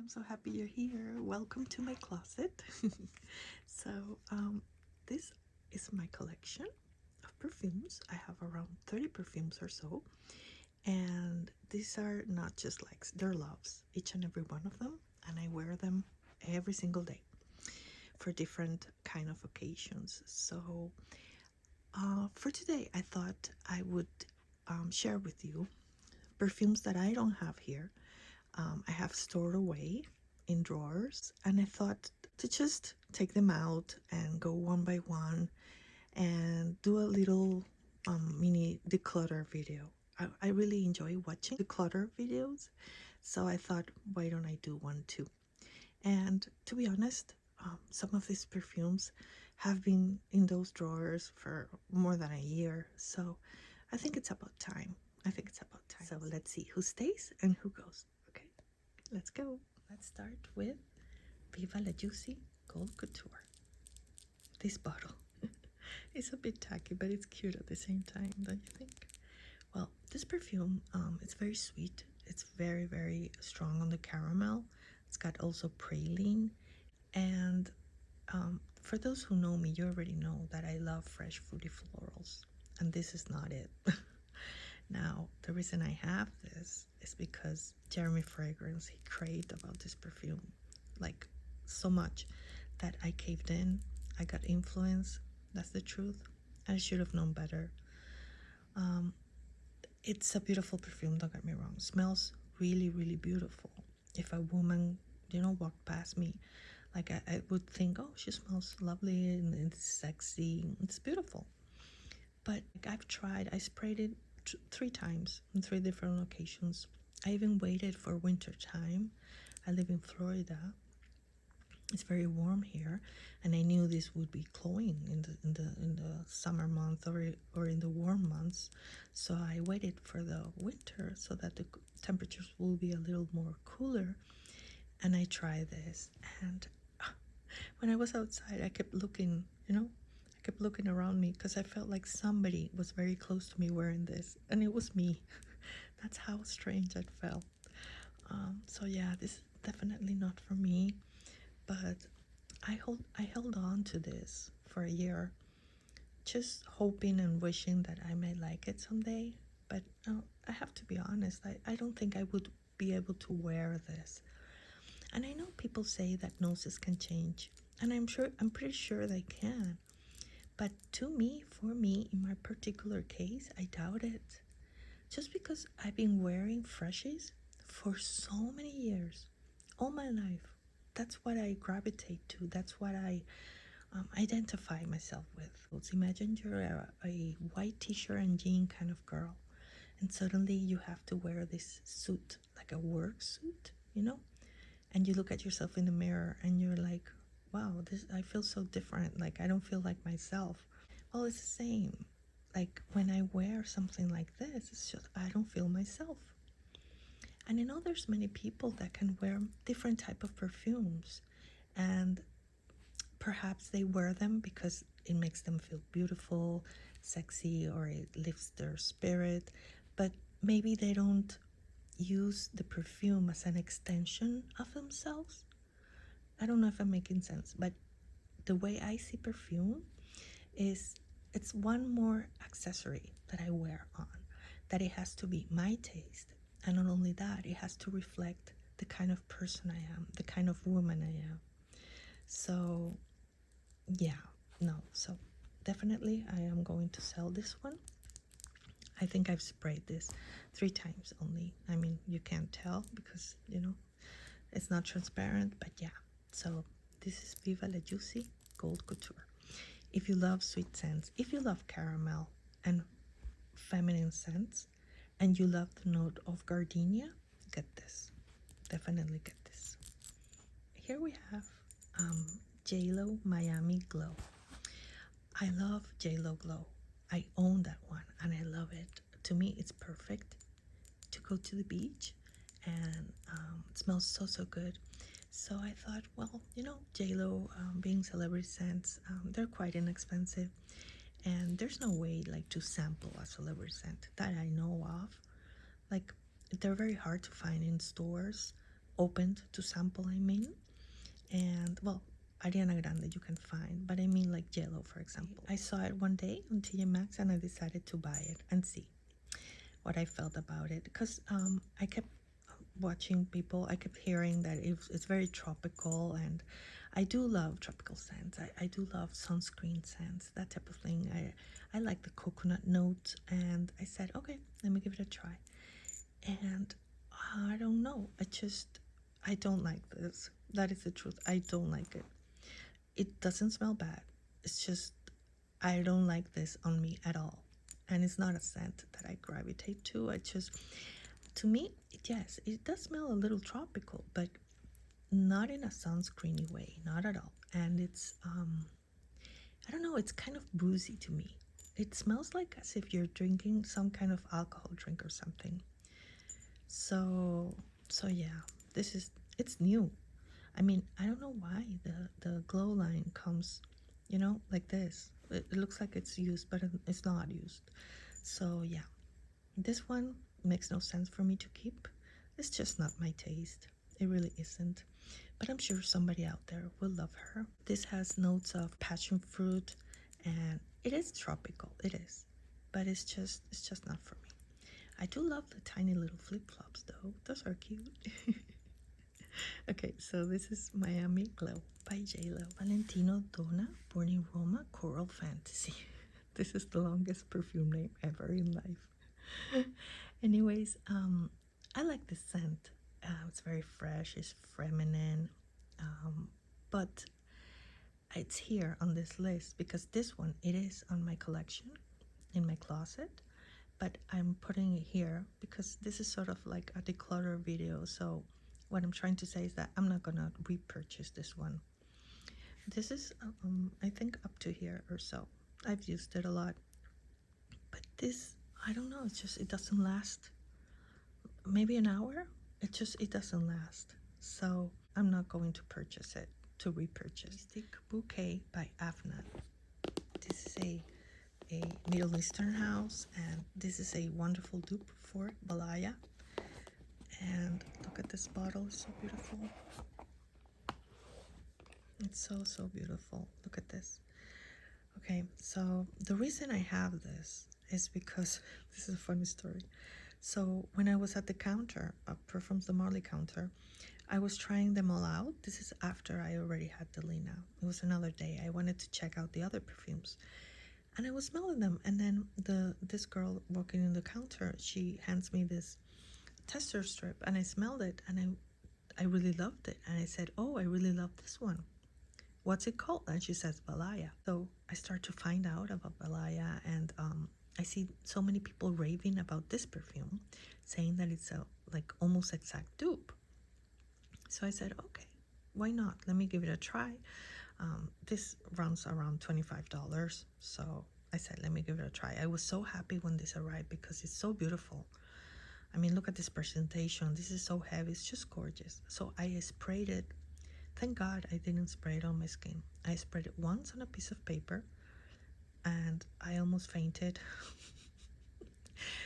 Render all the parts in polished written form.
so happy you're here. Welcome to my closet. So, this is my collection of perfumes. I have around 30 perfumes or so, and these are not just likes, they're loves, each and every one of them, and I wear them every single day for different kind of occasions. So, for today, I thought I would share with you perfumes that I don't have here. I have stored away in drawers, and I thought to just take them out and go one by one and do a little mini declutter video. I really enjoy watching declutter videos, so I thought, why don't I do one too? And to be honest, some of these perfumes have been in those drawers for more than a year, so I think it's about time. I think it's about time. So let's see who stays and who goes. Okay, let's go. Let's start with Viva La Juicy Gold Couture. This bottle is a bit tacky, but it's cute at the same time, don't you think? Well, this perfume, it's very sweet. It's very, very strong on the caramel. It's got also praline. And for those who know me, you already know that I love fresh fruity florals. And this is not it. Now, the reason I have this is because Jeremy Fragrance, he craved about this perfume like so much that I caved in. I got influenced. That's the truth. I should have known better. It's a beautiful perfume, don't get me wrong. It smells really, really beautiful. If a woman, walked past me, like I would think, oh, she smells lovely and it's sexy. It's beautiful. But I sprayed it 3 times in 3 different locations. I even waited for winter time. I live in Florida. It's very warm here, and I knew this would be cloying in the summer month or in the warm months. So I waited for the winter so that the temperatures will be a little more cooler. And I tried this, and when I was outside, I kept looking, I kept looking around me because I felt like somebody was very close to me wearing this, and it was me. That's how strange it felt. So yeah, this is definitely not for me, but I held on to this for a year, just hoping and wishing that I may like it someday. But I have to be honest, I don't think I would be able to wear this. And I know people say that noses can change, and I'm pretty sure they can. But for me, in my particular case, I doubt it. Just because I've been wearing freshies for so many years, all my life. That's what I gravitate to. That's what I identify myself with. Let's imagine you're a white t-shirt and jean kind of girl, and suddenly you have to wear this suit, like a work suit, and you look at yourself in the mirror and you're like, wow, I feel so different. Like, I don't feel like myself. Well, it's the same. Like, when I wear something like this, it's just I don't feel myself. And I know there's many people that can wear different type of perfumes, and perhaps they wear them because it makes them feel beautiful, sexy, or it lifts their spirit, but maybe they don't use the perfume as an extension of themselves. I don't know if I'm making sense, but the way I see perfume is it's one more accessory that I wear on, that it has to be my taste. And not only that, it has to reflect the kind of person I am, the kind of woman I am. So yeah, no, so definitely I am going to sell this one. I think I've sprayed this 3 times only. I mean, you can't tell because, it's not transparent, but yeah. So this is Viva La Juicy Gold Couture. If you love sweet scents, if you love caramel and feminine scents, and you love the note of gardenia, get this. Definitely get this. Here we have JLo Miami Glow. I love JLo Glow. I own that one and I love it. To me, it's perfect to go to the beach, and it smells so good. So I thought, well, JLo being celebrity scents, they're quite inexpensive, and there's no way like to sample a celebrity scent that I know of. Like, they're very hard to find in stores opened to sample, I mean. And well, Ariana Grande you can find, but I mean like JLo, for example. I saw it one day on TJ Maxx and I decided to buy it and see what I felt about it, because I kept watching people, I kept hearing that it's very tropical, and I do love tropical scents. I do love sunscreen scents, that type of thing. I like the coconut note, and I said, okay, let me give it a try. And I don't know, I don't like this. That is the truth. I don't like it. It doesn't smell bad. It's just, I don't like this on me at all. And it's not a scent that I gravitate to. To me, yes, it does smell a little tropical, but not in a sunscreeny way, not at all. And it's, I don't know, it's kind of boozy to me. It smells like as if you're drinking some kind of alcohol drink or something. So yeah, it's new. I mean, I don't know why the glow line comes, like this. It looks like it's used, but it's not used. So yeah, this one makes no sense for me to keep. It's just not my taste. It really isn't. But I'm sure somebody out there will love her. This has notes of passion fruit, and it is tropical. It is, but it's just not for me. I do love the tiny little flip-flops though. Those are cute. Okay, so this is Miami Glow by JLo. Valentino Donna, born in Roma, Coral Fantasy. This is the longest perfume name ever in life. Anyways, I like this scent. It's very fresh, it's feminine, but it's here on this list because this one, it is on my collection in my closet, but I'm putting it here because this is sort of like a declutter video. So what I'm trying to say is that I'm not gonna repurchase this one. This is I think up to here or so. I've used it a lot, but this, I don't know, it doesn't last. Maybe an hour. It doesn't last. So I'm not going to purchase it, to repurchase. Mystique Bouquet by Afnan. This is a Middle Eastern house, and this is a wonderful dupe for Balaya. And look at this bottle, it's so beautiful. It's so beautiful. Look at this. Okay, so the reason I have this is because this is a funny story. So when I was at the counter, Perfumes the Marley counter, I was trying them all out. This is after I already had Delina. It was another day. I wanted to check out the other perfumes, and I was smelling them. And then this girl walking in the counter, she hands me this tester strip, and I smelled it, and I really loved it. And I said, oh, I really love this one. What's it called? And she says Balaya. So I start to find out about Balaya, and I see so many people raving about this perfume, saying that it's a like almost exact dupe. So I said, okay, why not? Let me give it a try. This runs around $25. So I said, let me give it a try. I was so happy when this arrived because it's so beautiful. I mean, look at this presentation. This is so heavy. It's just gorgeous. So I sprayed it. Thank God I didn't spray it on my skin. I sprayed it once on a piece of paper, and I almost fainted.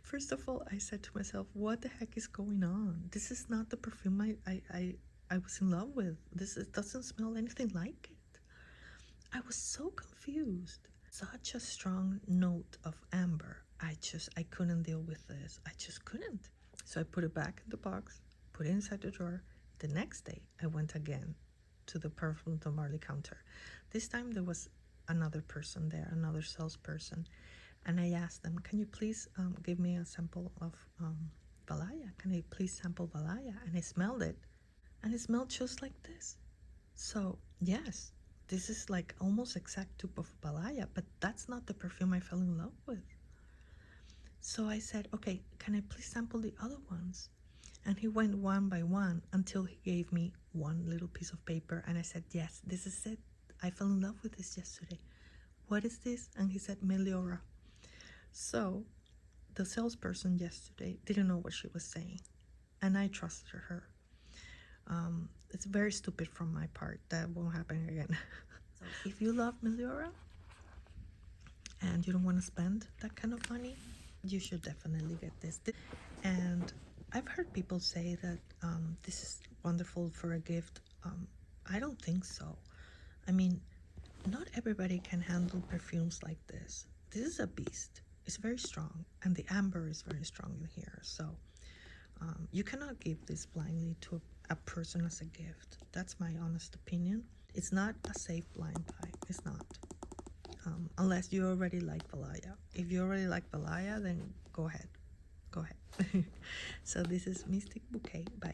First of all, I said to myself, what the heck is going on? This is not the perfume I was in love with. It doesn't smell anything like it. I was so confused. Such a strong note of amber. I couldn't deal with this. I just couldn't. So I put it back in the box, put it inside the drawer. The next day, I went again to the Perfume de Marley counter. This time there was another person there, another salesperson. And I asked them, can you please give me a sample of Balaya? Can I please sample Balaya? And I smelled it, and it smelled just like this. So yes, this is like almost exact dupe of Balaya, but that's not the perfume I fell in love with. So I said, okay, can I please sample the other ones? And he went one by one until he gave me one little piece of paper, and I said, yes, this is it. I fell in love with this yesterday. What is this? And he said, Meliora. So the salesperson yesterday didn't know what she was saying, and I trusted her. It's very stupid from my part. That won't happen again. So if you love Meliora and you don't want to spend that kind of money, you should definitely get this. And I've heard people say that this is wonderful for a gift. I don't think so. I mean, not everybody can handle perfumes like this. This is a beast. It's very strong, and the amber is very strong in here. So you cannot give this blindly to a person as a gift. That's my honest opinion. It's not a safe blind buy. It's not. Unless you already like Valaya. If you already like Valaya, then go ahead. Go ahead. So this is Mystique Bouquet by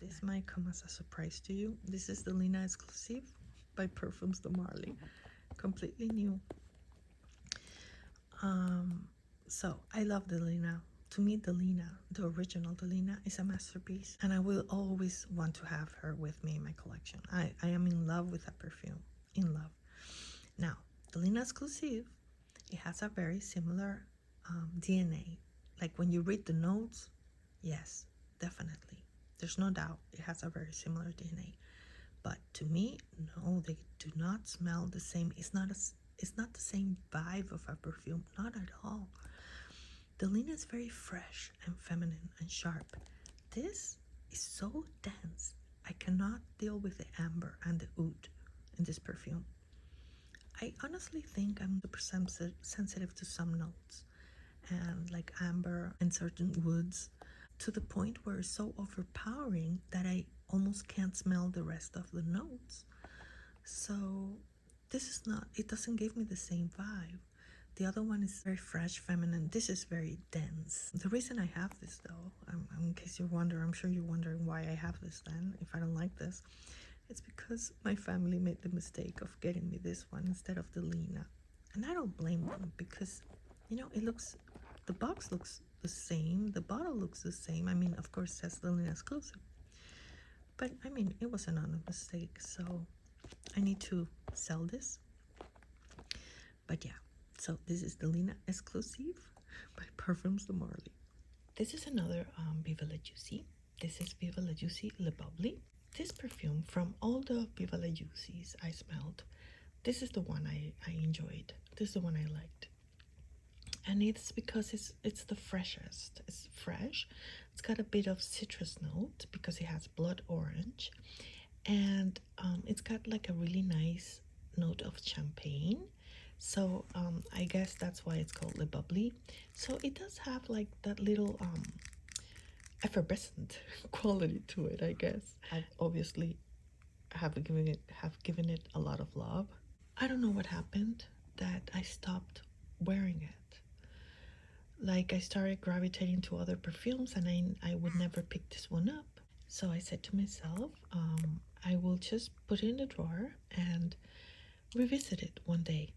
This might come as a surprise to you. This is Delina Exclusif by Perfumes de Marley. Completely new. So I love Delina. To me, Delina, the original Delina, is a masterpiece, and I will always want to have her with me in my collection. I am in love with that perfume. In love. Now, Delina Exclusif, it has a very similar DNA. Like when you read the notes, yes, definitely. There's no doubt it has a very similar DNA. But to me, no, they do not smell the same. It's not the same vibe of a perfume, not at all. Delina is very fresh and feminine and sharp. This is so dense. I cannot deal with the amber and the oud in this perfume. I honestly think I'm super sensitive to some notes, and like amber and certain woods, to the point where it's so overpowering that I almost can't smell the rest of the notes. So this is not, it doesn't give me the same vibe. The other one is very fresh, feminine. This is very dense. The reason I have this though, in case you wonder, I'm sure you're wondering why I have this then, if I don't like this. It's because my family made the mistake of getting me this one instead of Delina. And I don't blame them because, you know, the box looks the same, the bottle looks the same. I mean, of course, it says Delina Exclusive. But, I mean, it was an honest mistake, so I need to sell this. But yeah, so this is Delina Exclusif by Perfumes de Marley. This is another Viva La Juicy. This is Viva La Juicy Le Bubbly. This perfume, from all the Viva La Juicies I smelled, this is the one I enjoyed. This is the one I liked. And it's because it's the freshest. It's fresh. It's got a bit of citrus note because it has blood orange. And it's got like a really nice note of champagne. So I guess that's why it's called Le Bubbly. So it does have like that little effervescent quality to it, I guess. I obviously have given it a lot of love. I don't know what happened that I stopped wearing it. Like I started gravitating to other perfumes, and I would never pick this one up. So I said to myself, I will just put it in the drawer and revisit it one day,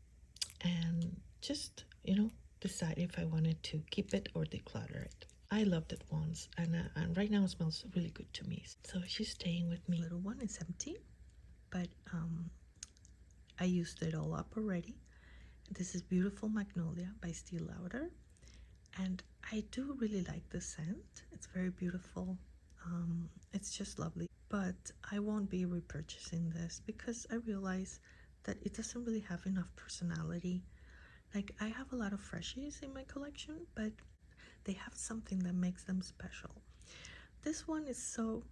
and just, you know, decide if I wanted to keep it or declutter it. I loved it once, and right now it smells really good to me. So she's staying with me. Little one is empty, but I used it all up already. This is Beautiful Magnolia by Estee Lauder, and I do really like the scent. It's very beautiful. It's just lovely, but I won't be repurchasing this because I realize that it doesn't really have enough personality. Like, I have a lot of freshies in my collection, but they have something that makes them special. This one is so,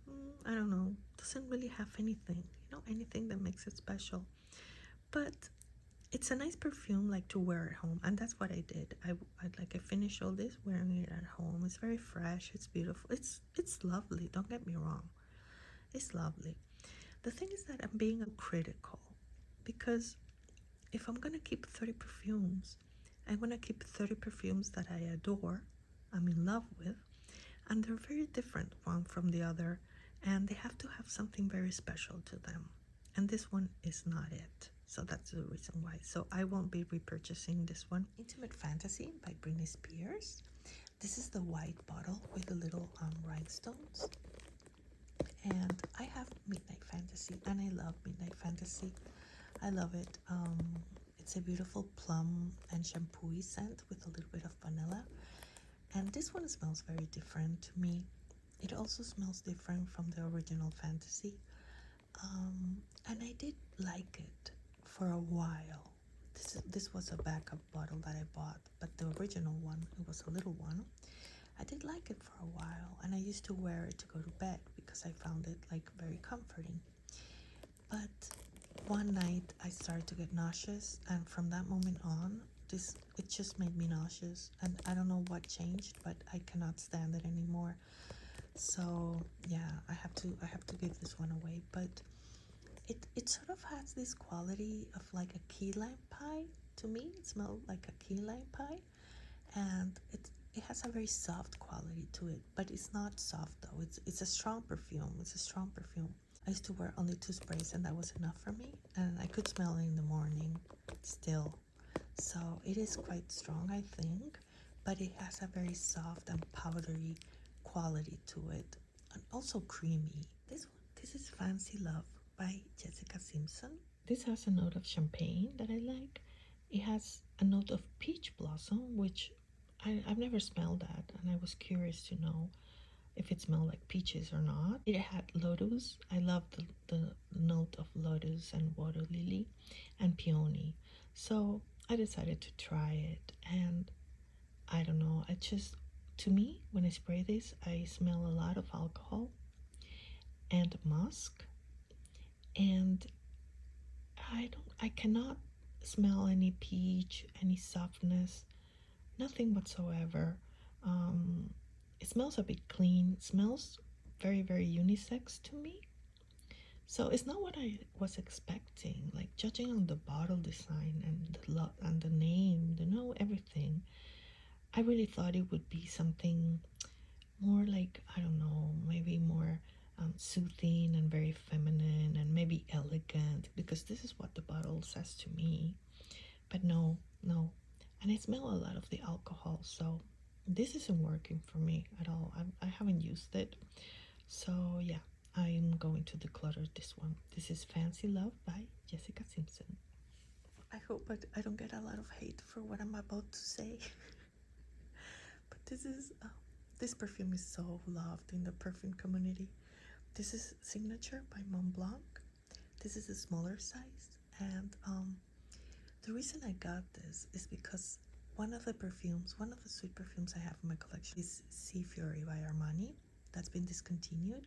I don't know, doesn't really have anything, you know, anything that makes it special. But it's a nice perfume, like, to wear at home, and that's what I did. I finished all this wearing it at home. It's very fresh. It's beautiful. It's lovely. Don't get me wrong. It's lovely. The thing is that I'm being critical because if I'm gonna keep 30 perfumes, I'm gonna keep 30 perfumes that I adore, I'm in love with, and they're very different one from the other, and they have to have something very special to them. And this one is not it. So that's the reason why. So I won't be repurchasing this one. Intimate Fantasy by Britney Spears. This is the white bottle with the little rhinestones. And I have Midnight Fantasy, and I love Midnight Fantasy. I love it. It's a beautiful plum and shampoo-y scent with a little bit of vanilla. And this one smells very different to me. It also smells different from the original Fantasy. And I did like it for a while. This was a backup bottle that I bought, but the original one, it was a little one. I did like it for a while, and I used to wear it to go to bed because I found it like very comforting. But one night I started to get nauseous, and from that moment on, it just made me nauseous, and I don't know what changed, but I cannot stand it anymore. So yeah, I have to give this one away. But it sort of has this quality of like a key lime pie. To me, it smelled like a key lime pie, and it has a very soft quality to it, but it's not soft though. It's a strong perfume. It's a strong perfume. I used to wear only 2 sprays, and that was enough for me, and I could smell it in the morning still. So it is quite strong, I think, but it has a very soft and powdery quality to it, and also creamy. This is Fancy Love by Jessica Simpson. This has a note of champagne that I like. It has a note of peach blossom, which I've never smelled that, and I was curious to know if it smelled like peaches or not. It had lotus. I love the note of lotus and water lily and peony. So I decided to try it, and I don't know, to me, when I spray this, I smell a lot of alcohol and musk, and I cannot smell any peach, any softness, nothing whatsoever. It smells a bit clean. It smells very, very unisex to me. So it's not what I was expecting. Like, judging on the bottle design and the name, everything, I really thought it would be something more like, I don't know, maybe more soothing and very feminine and maybe elegant, because this is what the bottle says to me. But no, no. And I smell a lot of the alcohol, so this isn't working for me at all. I haven't used it. So yeah, I'm going to declutter this one. This is Fancy Love by Jessica Simpson. I hope I don't get a lot of hate for what I'm about to say. But this perfume is so loved in the perfume community. This is Signature by Montblanc. This is a smaller size, and the reason I got this is because one of the sweet perfumes I have in my collection is Sea Fury by Armani. That's been discontinued.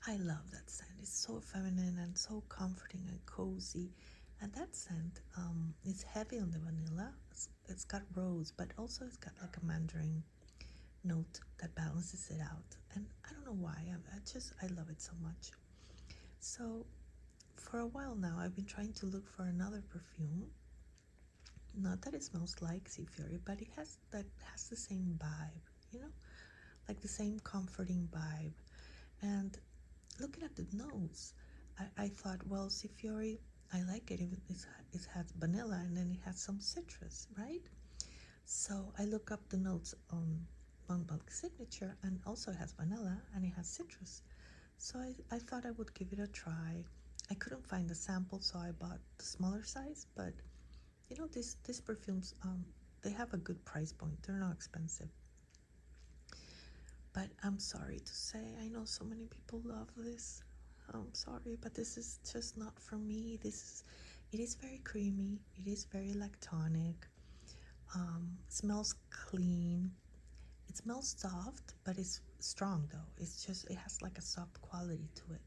I love that scent. It's so feminine and so comforting and cozy. And that scent is heavy on the vanilla. It's got rose, but also it's got like a mandarin note that balances it out. And I don't know why. I love it so much. So for a while now, I've been trying to look for another perfume. Not that it smells like Sea Fury, but it has the same vibe, like the same comforting vibe. And looking at the notes, I thought, well, Sea Fury, I like it. It has vanilla, and then it has some citrus, right? So I look up the notes on Montblanc Signature, and also it has vanilla and it has citrus. So I thought I would give it a try. I couldn't find the sample, so I bought the smaller size, but these perfumes, they have a good price point. They're not expensive. But I'm sorry to say, I know so many people love this. I'm sorry, but this is just not for me. It is very creamy. It is very lactonic. Smells clean. It smells soft, but it's strong though. It has like a soft quality to it.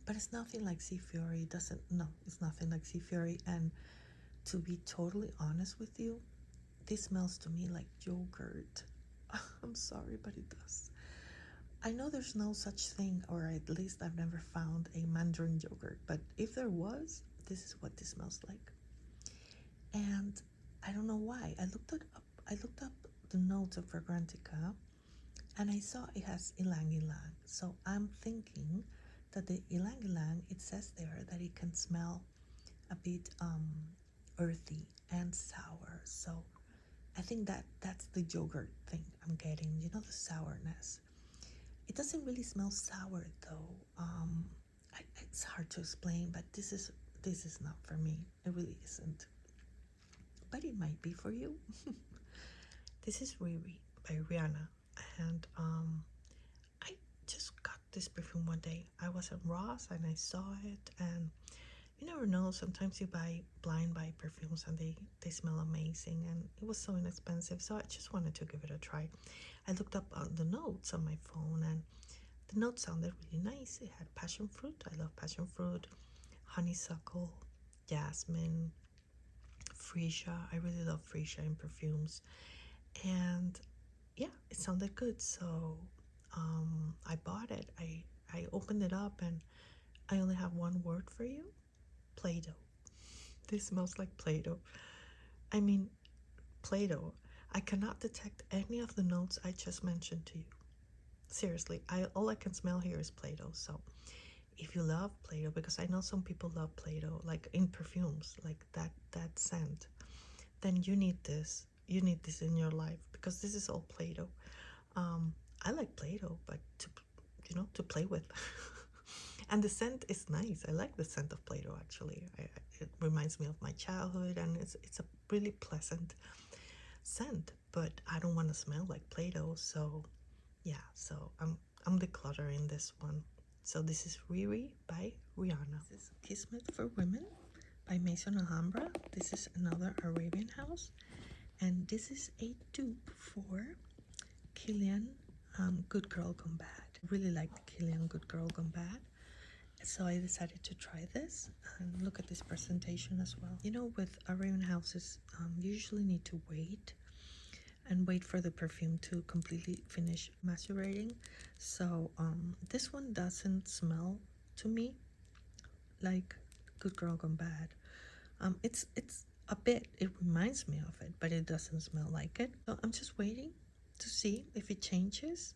But it's nothing like Sea Fury. It's nothing like Sea Fury. And to be totally honest with you, this smells to me like yogurt. I'm sorry, but it does. I know there's no such thing, or at least I've never found a mandarin yogurt, but if there was, this is what this smells like. And I don't know why. I looked up the notes of Fragrantica, and I saw it has ylang ylang. So I'm thinking that the ylang ylang, it says there that it can smell a bit earthy and sour. So I think that's the yogurt thing I'm getting, the sourness. It doesn't really smell sour though. It's hard to explain, but this is not for me. It really isn't. But it might be for you. This is Riri by Rihanna, and I just got this perfume one day. I was at Ross and I saw it, and you never know. Sometimes you blind buy perfumes and they smell amazing, and it was so inexpensive. So I just wanted to give it a try. I looked up the notes on my phone, and the note sounded really nice. It had passion fruit. I love passion fruit, honeysuckle, jasmine, freesia. I really love freesia in perfumes. And yeah, it sounded good. So I bought it. I opened it up, and I only have one word for you: Play-Doh. This smells like Play-Doh. I mean, Play-Doh. I cannot detect any of the notes I just mentioned to you. Seriously, all I can smell here is Play-Doh. So if you love Play-Doh, because I know some people love Play-Doh, like in perfumes, like that scent, then you need this. You need this in your life, because this is all Play-Doh. I like Play-Doh, but to play with. And the scent is nice. I like the scent of Play-Doh, actually. It reminds me of my childhood, and it's a really pleasant scent, but I don't want to smell like Play-Doh. So yeah, so I'm decluttering this one. So this is Riri by Rihanna. This is Kismet for Women by Maison Alhambra. This is another Arabian house, and this is a dupe for Kilian Good Girl Gone Bad. I really like Kilian Good Girl Gone Bad, so I decided to try this. And look at this presentation as well. You know, with Arabian houses, you usually need to wait for the perfume to completely finish macerating. So this one doesn't smell to me like Good Girl Gone Bad. It's a bit, it reminds me of it, but it doesn't smell like it. So I'm just waiting to see if it changes,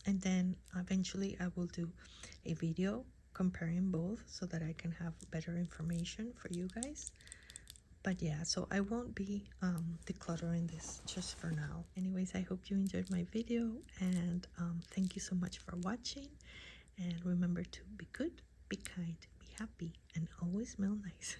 and then eventually I will do a video comparing both so that I can have better information for you guys. But yeah, so I won't be decluttering this just for now. Anyways, I hope you enjoyed my video, and thank you so much for watching. And remember to be good, be kind, be happy, and always smell nice.